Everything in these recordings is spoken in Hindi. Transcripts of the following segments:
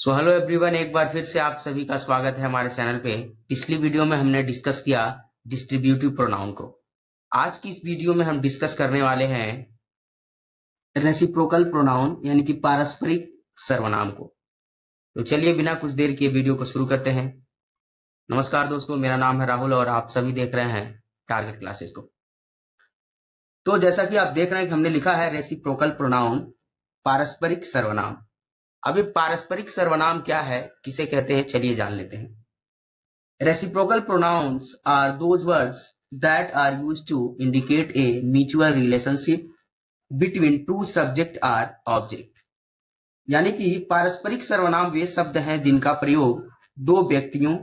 हेलो एवरीवन, एक बार फिर से आप सभी का स्वागत है हमारे चैनल पे। पिछली वीडियो में हमने डिस्कस किया डिस्ट्रीब्यूटिव प्रोनाउन को। आज की इस वीडियो में हम डिस्कस करने वाले हैं रेसिप्रोकल प्रोनाउन यानी कि पारस्परिक सर्वनाम को। तो चलिए बिना कुछ देर किए वीडियो को शुरू करते हैं। नमस्कार दोस्तों, मेरा नाम है राहुल और आप सभी देख रहे हैं टारगेट क्लासेस को। तो जैसा कि आप देख रहे हैं कि हमने लिखा है रेसिप्रोकल प्रोनाउन, पारस्परिक सर्वनाम। अभी पारस्परिक सर्वनाम क्या है, किसे कहते हैं, चलिए जान लेते हैं। Reciprocal pronouns are those words that are used to indicate a mutual relationship between two subject or object. यानी कि पारस्परिक सर्वनाम वे शब्द हैं जिनका प्रयोग दो व्यक्तियों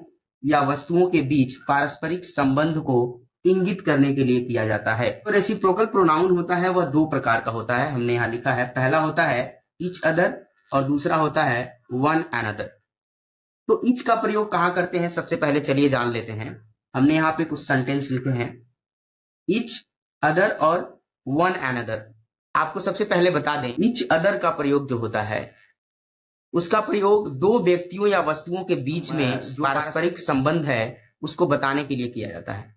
या वस्तुओं के बीच पारस्परिक संबंध को इंगित करने के लिए किया जाता है। तो रेसिप्रोकल प्रोनाउन होता है वह दो प्रकार का होता है, हमने यहाँ लिखा है। पहला होता है ईच अदर और दूसरा होता है वन अनदर। तो ईच का प्रयोग कहां करते हैं, सबसे पहले चलिए जान लेते हैं। हमने यहाँ पे कुछ सेंटेंस लिखे हैं, ईच अदर और वन अनदर। आपको सबसे पहले बता दें, ईच अदर का प्रयोग जो होता है उसका प्रयोग दो व्यक्तियों या वस्तुओं के बीच में जो पारस्परिक संबंध है उसको बताने के लिए किया जाता है।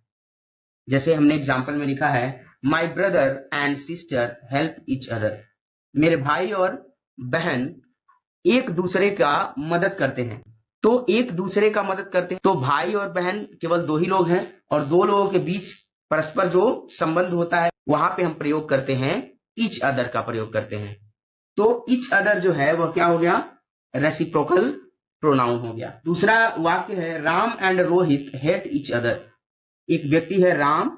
जैसे हमने एग्जाम्पल में लिखा है, my brother and sister help each other. मेरे भाई और बहन एक दूसरे का मदद करते हैं। तो एक दूसरे का मदद करते हैं, तो भाई और बहन केवल दो ही लोग हैं और दो लोगों के बीच परस्पर जो संबंध होता है वहां पे हम प्रयोग करते हैं, ईच अदर का प्रयोग करते हैं। तो ईच अदर जो है वह क्या हो गया, रेसिप्रोकल प्रोनाउन हो गया। दूसरा वाक्य है, Ram and Rohit hate each other. एक व्यक्ति है राम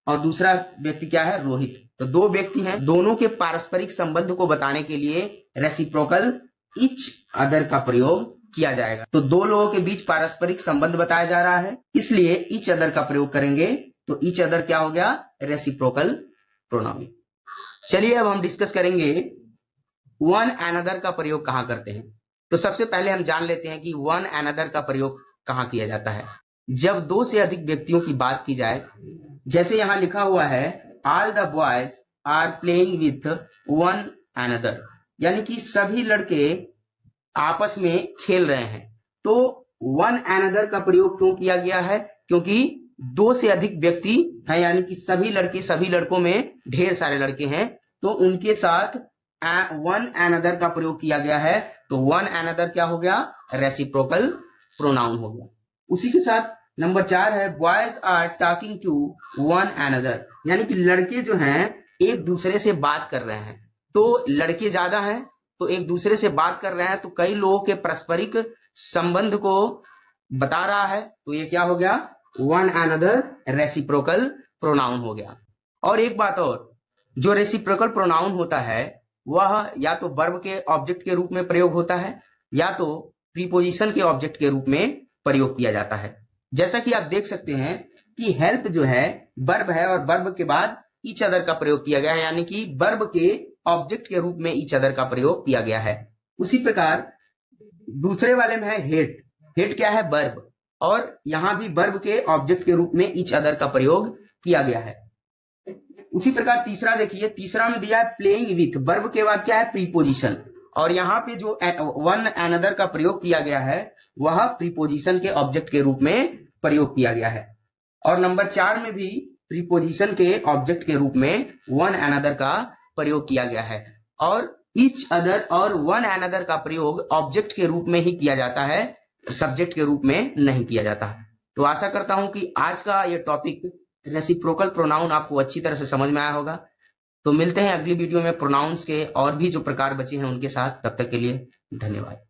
और दूसरा व्यक्ति क्या है, रोहित। तो दो व्यक्ति हैं, दोनों के पारस्परिक संबंध को बताने के लिए रेसिप्रोकल ईच अदर का प्रयोग किया जाएगा। तो दो लोगों के बीच पारस्परिक संबंध बताया जा रहा है, इसलिए ईच अदर का प्रयोग करेंगे। तो ईच अदर क्या हो गया, रेसिप्रोकल प्रोनाउन। चलिए अब हम डिस्कस करेंगे वन अनदर का प्रयोग कहां करते हैं। तो सबसे पहले हम जान लेते हैं कि वन अनदर का प्रयोग कहां किया जाता है। जब दो से अधिक व्यक्तियों की बात की जाए, जैसे यहां लिखा हुआ है, all the boys are playing with one another, यानी कि सभी लड़के आपस में खेल रहे हैं। तो वन अनदर का प्रयोग क्यों किया गया है, क्योंकि दो से अधिक व्यक्ति हैं, यानी कि सभी लड़के, सभी लड़कों में ढेर सारे लड़के हैं, तो उनके साथ वन अनदर का प्रयोग किया गया है। तो वन अनदर क्या हो गया, रेसिप्रोकल प्रोनाउन हो गया। उसी के साथ नंबर 4 है, boys are talking to one another, यानी कि लड़के जो हैं एक दूसरे से बात कर रहे हैं। तो लड़के ज्यादा हैं तो एक दूसरे से बात कर रहे हैं, तो कई लोगों के पारस्परिक संबंध को बता रहा है। तो ये क्या हो गया, वन अनदर रेसिप्रोकल प्रोनाउन हो गया। और एक बात और, जो रेसिप्रोकल प्रोनाउन होता है वह या तो वर्ब के ऑब्जेक्ट के रूप में प्रयोग होता है या तो प्रीपोजिशन के ऑब्जेक्ट के रूप में प्रयोग किया जाता है। जैसा कि आप देख सकते हैं कि हेल्प जो है वर्ब है और वर्ब के बाद ईच अदर का प्रयोग किया गया है, यानी कि वर्ब के ऑब्जेक्ट के रूप में ईच अदर का प्रयोग किया गया है। उसी प्रकार दूसरे वाले में है हेट। हेट क्या है, वर्ब, और यहां भी वर्ब के ऑब्जेक्ट के रूप में ईच अदर का प्रयोग किया गया है। उसी प्रकार तीसरा देखिए, तीसरा में दिया है प्लेइंग विथ, वर्ब के बाद क्या है, प्रीपोजिशन, और यहाँ पे जो वन अनदर का प्रयोग किया गया है वह प्रीपोजिशन के ऑब्जेक्ट के रूप में प्रयोग किया गया है। और नंबर 4 में भी प्रीपोजिशन के ऑब्जेक्ट के रूप में वन अनदर का प्रयोग किया गया है। और ईच अदर और वन अनदर का प्रयोग ऑब्जेक्ट के रूप में ही किया जाता है, सब्जेक्ट के रूप में नहीं किया जाता। तो आशा करता हूं कि आज का ये टॉपिक रेसिप्रोकल प्रोनाउन आपको अच्छी तरह से समझ में आया होगा। तो मिलते हैं अगली वीडियो में प्रोनाउंस के और भी जो प्रकार बचे हैं उनके साथ। तब तक के लिए धन्यवाद।